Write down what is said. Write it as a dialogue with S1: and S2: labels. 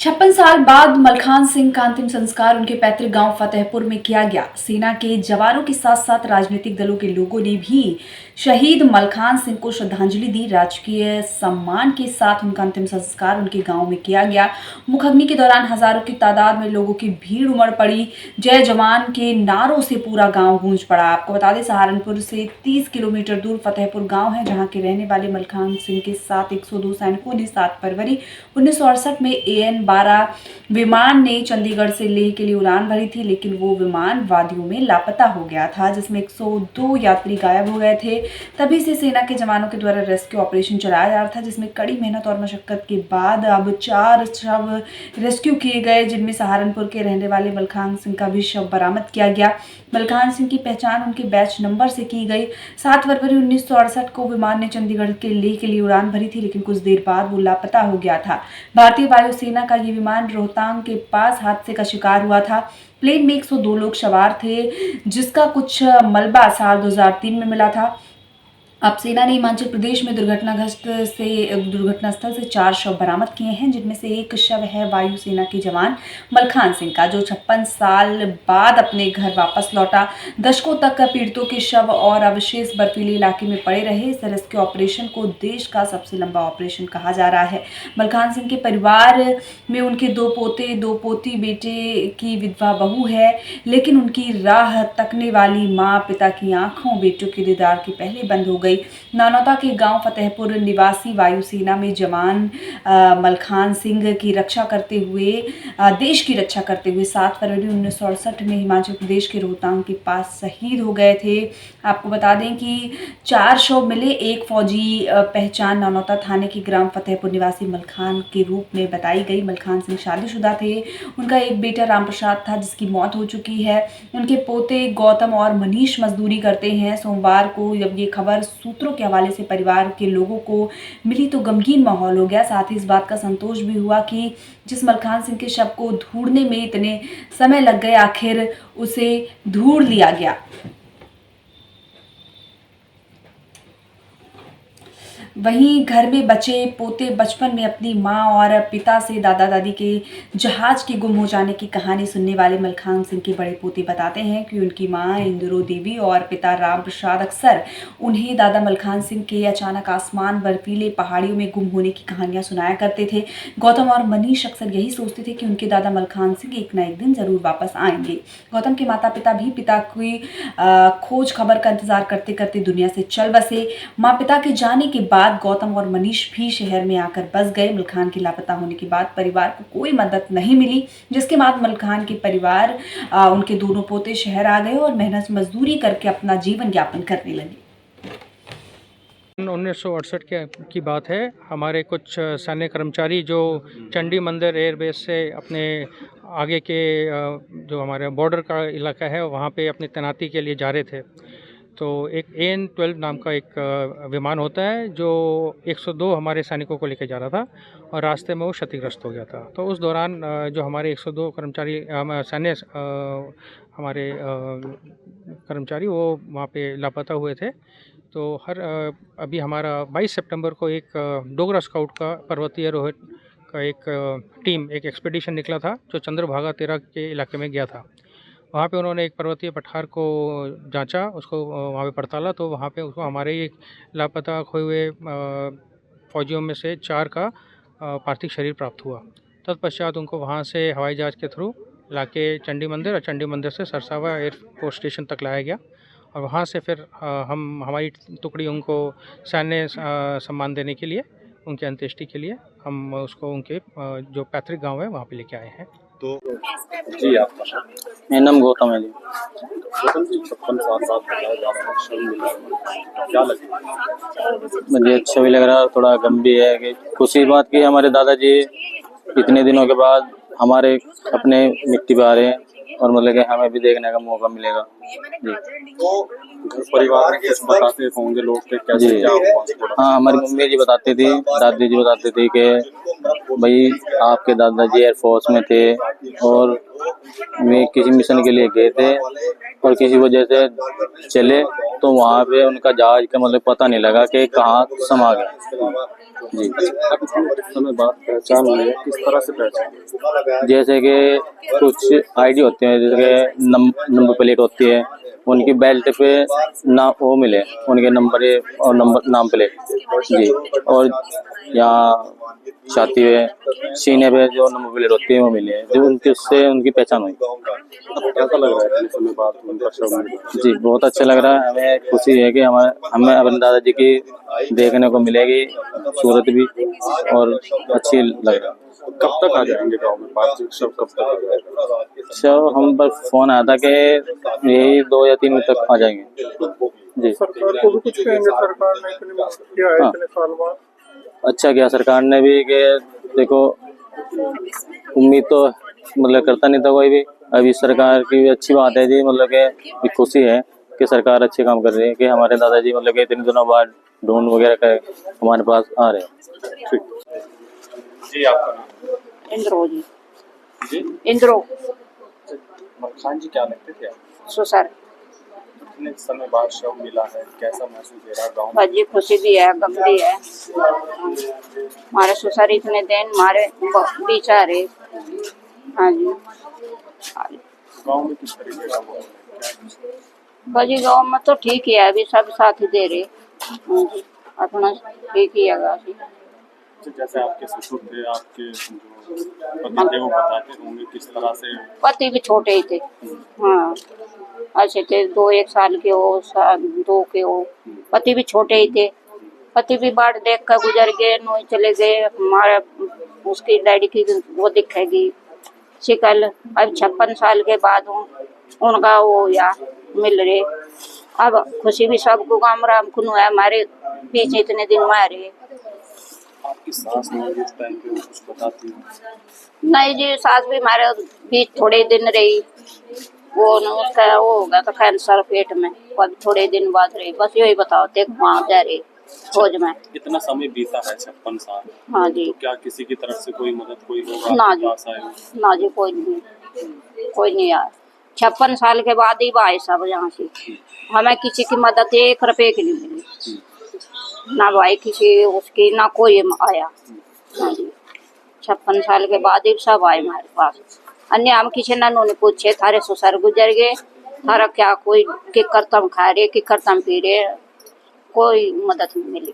S1: 56 साल बाद मलखान सिंह का अंतिम संस्कार उनके पैतृक गांव फतेहपुर में किया गया। सेना के जवानों के साथ साथ राजनीतिक दलों के लोगों ने भी शहीद मलखान सिंह को श्रद्धांजलि दी। राजकीय सम्मान के साथ उनका अंतिम संस्कार उनके गांव में किया गया। मुखग्नि के दौरान हजारों की तादाद में लोगों की भीड़ उमड़ पड़ी। जय जवान के नारों से पूरा गांव गूंज पड़ा। आपको बता दें, सहारनपुर से 30 किलोमीटर दूर फतेहपुर गांव है, जहां के रहने वाले मलखान सिंह के साथ 102 सैनिकों ने 7 फरवरी 1968 में AN-12 विमान ने चंडीगढ़ से लेह के लिए उड़ान भरी थी, लेकिन वो विमान वादियों में लापता हो गया था, जिसमें 102 यात्री गायब हो गए थे। तभी से सेना के जवानों के द्वारा रेस्क्यू ऑपरेशन चलाया जा रहा था, जिसमें कड़ी मेहनत और मशक्कत के बाद अब 4 शव रेस्क्यू किए गए, जिनमें सहारनपुर के रहने वाले मलखान सिंह का भी शव बरामद किया गया। मलखान सिंह की पहचान उनके बैच नंबर से की गई। 7 फरवरी 1968 को विमान ने चंडीगढ़ के लेह के लिए उड़ान भरी थी, लेकिन कुछ देर बाद वो लापता हो गया था। भारतीय वायुसेना का ये विमान रोहतांग के पास हादसे का शिकार हुआ था। प्लेन में 102 लोग सवार थे, जिसका कुछ मलबा साल 2003 में मिला था। अब सेना ने हिमाचल प्रदेश में दुर्घटना स्थल से 4 शव बरामद किए हैं, जिनमें से एक शव है वायुसेना के जवान मलखान सिंह का, जो 56 साल बाद अपने घर वापस लौटा। दशकों तक पीड़ितों के शव और अवशेष बर्फीले इलाके में पड़े रहे। इस रेस्क्यू ऑपरेशन को देश का सबसे लंबा ऑपरेशन कहा जा रहा है। मलखान सिंह के परिवार में उनके 2 पोते 2 पोती, बेटे की विधवा बहू है, लेकिन उनकी राह तकने वाली माँ पिता की आंखों बेटों के दीदार के पहले बंद हो गई। नानौता के गांव फतेहपुर निवासी वायुसेना में जवान मलखान सिंह की रक्षा करते हुए देश की रक्षा करते हुए 7 फरवरी 1968 में हिमाचल प्रदेश के रोहतांग के पास शहीद हो गए थे। आपको बता दें कि 4 शव मिले। एक फौजी पहचान नानौता थाने के ग्राम फतेहपुर निवासी मलखान के रूप में बताई गई। मलखान सिंह शादीशुदा थे। उनका एक बेटा रामप्रसाद था, जिसकी मौत हो चुकी है। उनके पोते गौतम और मनीष मजदूरी करते हैं। सोमवार को जब ये खबर सूत्रों के हवाले से परिवार के लोगों को मिली तो गमगीन माहौल हो गया। साथ ही इस बात का संतोष भी हुआ कि जिस मलखान सिंह के शव को ढूंढने में इतने समय लग गए, आखिर उसे ढूंढ लिया गया। वहीं घर में बचे पोते बचपन में अपनी मां और पिता से दादा दादी के जहाज के गुम हो जाने की कहानी सुनने वाले मलखान सिंह के बड़े पोते बताते हैं कि उनकी मां इंदिरो देवी और पिता राम प्रसाद अक्सर उन्हें दादा मलखान सिंह के अचानक आसमान बर्फीले पहाड़ियों में गुम होने की कहानियां सुनाया करते थे। गौतम और मनीष अक्सर यही सोचते थे कि उनके दादा मलखान सिंह एक न एक दिन जरूर वापस आएंगे। गौतम के माता पिता भी पिता की खोज खबर का इंतजार करते करते दुनिया से चल बसे। माँ पिता के जाने के बाद गौतम और मनीष भी शहर में आकर बस गए। मलखान के लापता होने के बाद परिवार को कोई मदद नहीं मिली, जिसके बाद मलखान के परिवार उनके दोनों पोते शहर आ गए और मेहनत मजदूरी करके अपना जीवन यापन करने लगे।
S2: 1968 की बात है। हमारे कुछ सैन्य कर्मचारी जो चंडी मंदिर एयरबेस से अपने आगे के जो हमारे बॉर्डर का इलाका है वहाँ पे अपनी तैनाती के लिए जा रहे थे। तो एक AN-12 नाम का एक विमान होता है जो 102 हमारे सैनिकों को लेकर जा रहा था और रास्ते में वो क्षतिग्रस्त हो गया था। तो उस दौरान जो हमारे 102 कर्मचारी सैन्य हमारे कर्मचारी वो वहाँ पे लापता हुए थे। तो अभी हमारा 22 सितंबर को एक डोगरा स्काउट का पर्वतीय रोहित का एक टीम एक एक्सपीडिशन निकला था, जो चंद्रभागा 13 के इलाके में गया था। वहाँ पे उन्होंने एक पर्वतीय पठार को जांचा, उसको वहाँ पे पड़ताला, तो वहाँ पे उसको हमारे ही लापता खोए हुए फौजियों में से 4 का पार्थिव शरीर प्राप्त हुआ। तत्पश्चात उनको वहाँ से हवाई जहाज़ के थ्रू लाके चंडी मंदिर और चंडी मंदिर से सरसावा एयरपोर्ट स्टेशन तक लाया गया और वहाँ से फिर हमारी टुकड़ी उनको सैन्य सम्मान देने के लिए, उनकी अंत्येष्टि के लिए हम उसको उनके जो पैतृक गांव है वहाँ पे लेके आए हैं।
S3: तो जी आपका
S4: मेरा नाम गौतम है जी।
S3: गौतम जी 56 साल बाद बताया जा रहा है शरीर मिला है, क्या लगेगा?
S4: मुझे अच्छा भी लग रहा है, थोड़ा गम भी है कि खुशी बात की हमारे दादाजी इतने दिनों के बाद हमारे अपने मिट्टी पे आ रहे हैं और मतलब कि हमें भी देखने का मौका मिलेगा जी।
S3: तो घर परिवार में कुछ बताते होंगे लोग कि कैसे
S4: जी
S3: क्या हुआ?
S4: हाँ, हमारी मम्मी जी बताती थी, दादी जी बताती थी कि भाई आपके दादाजी एयरफोर्स में थे और वे किसी मिशन के लिए गए थे और किसी वजह से चले तो वहाँ पे उनका जहाज का मतलब पता नहीं लगा कि कहाँ समा गया। जी।
S3: अभी थोड़े समय बाद पहचान हुई है, किस तरह से पहचान?
S4: जैसे कि कुछ आईडी होते हैं, जैसे कि नंबर प्लेट होती है, उनकी बेल्ट पे ना वो मिले उनके नंबर और नंबर नाम प्लेट। जी। और यहाँ छाती पे सीने पे जो नंबर प्लेट होती है वो मिले, जो उनके उससे उनकी पहचान हुई।
S3: कैसा लग रहा है इतने समय बाद उनका शव मिला?
S4: जी, बहुत अच्छा लग रहा है। हमें खुशी है कि हमें अपने दादाजी की देखने को मिलेगी सूरत भी, और अच्छी लग रहा है।
S3: कब तक आ जाएंगे गांव में? पार्थिव शव कब तक आ जाएगा?
S4: शव हम पर फोन आया था कि यही 2 या 3 बजे तक आ जाएंगे। जी।
S5: सरकार को भी कुछ कहेंगे, सरकार ने इतनी मदद किया है
S4: हाँ।
S5: इतने साल बाद।
S4: अच्छा किया सरकार ने भी कि देखो, उम्मीद तो मतलब करता नहीं था कोई भी। अभी सरकार की भी अच्छी बात है जी, मतलब कि खुशी है कि सरकार अच्छे काम कर रही है कि हमारे दादाजी मतलब कि इतने दिनों बाद ढूंढ वगैरह कर हमारे पास आ रहे हैं।
S3: जी, आपका नाम?
S6: इंद्रो जी।
S3: जी।
S6: इंद्रो
S3: मलखान जी क्या लगते थे आप?
S6: सुसर।
S3: इतने समय बाद शव मिला है, कैसा महसूस हो रहा है गाँव में?
S6: बाजी खुशी भी है, गम भी है। हमारे सुसर इतने दिन हमारे बेचारे। हाँ जी।
S3: गाँव में किस तरीके का माहौल है? क्या कुछ?
S6: बाजी गाँव में तो ठीक ही है, अभी सब साथ दे रहे। हाँ जी, अपना ठीक ही है गाजी।
S3: जैसे आपके ससुर थे, आपके जो पति थे, वो बताते होंगे किस तरह से?
S6: पति भी छोटे ही थे। हाँ, अच्छे थे। 1 साल के हो, 2 के हो। पति भी छोटे ही थे। पति भी बाट देख कर गुजर गए, नोई चले गए। हमारा उसकी डैडी की वो दिखेगी शिकल। अब 56 साल के बाद उनका वो या मिल रहे। अब खुशी भी सबको गाम राम कुनु है, हमारे पीछे इतने दिन मारे।
S3: आपकी सास ने उस टाइम पे कुछ बताती हो?
S6: नहीं जी, सास भी हमारे बीच थोड़े दिन रही। वो न उसका वो हो गया था कैंसर पेट में, और थोड़े दिन बाद रही। बस यही बताओ थे वहाँ जा रही खोज में।
S3: इतना समय बीता है, 56 साल।
S6: हाँ जी।
S3: तो क्या किसी की तरफ से कोई मदद, कोई होगा
S6: ना
S3: आपके
S6: जी।
S3: पास आए हो?
S6: ना जी, कोई नहीं आया। 56 साल के बाद ही भाई सब यहाँ से। हमें किसी की मदद 1 रुपए की नहीं मिली, ना भाई किसी उसकी, ना कोई आया। हाँ जी, 56 साल के बाद ही सब आए हमारे पास। अन्य हम किसी ने पूछे थारे ससुर गुजर गए, थारा क्या कोई कि करतम खा रहे कि करतम पी रहे, कोई मदद नहीं मिली।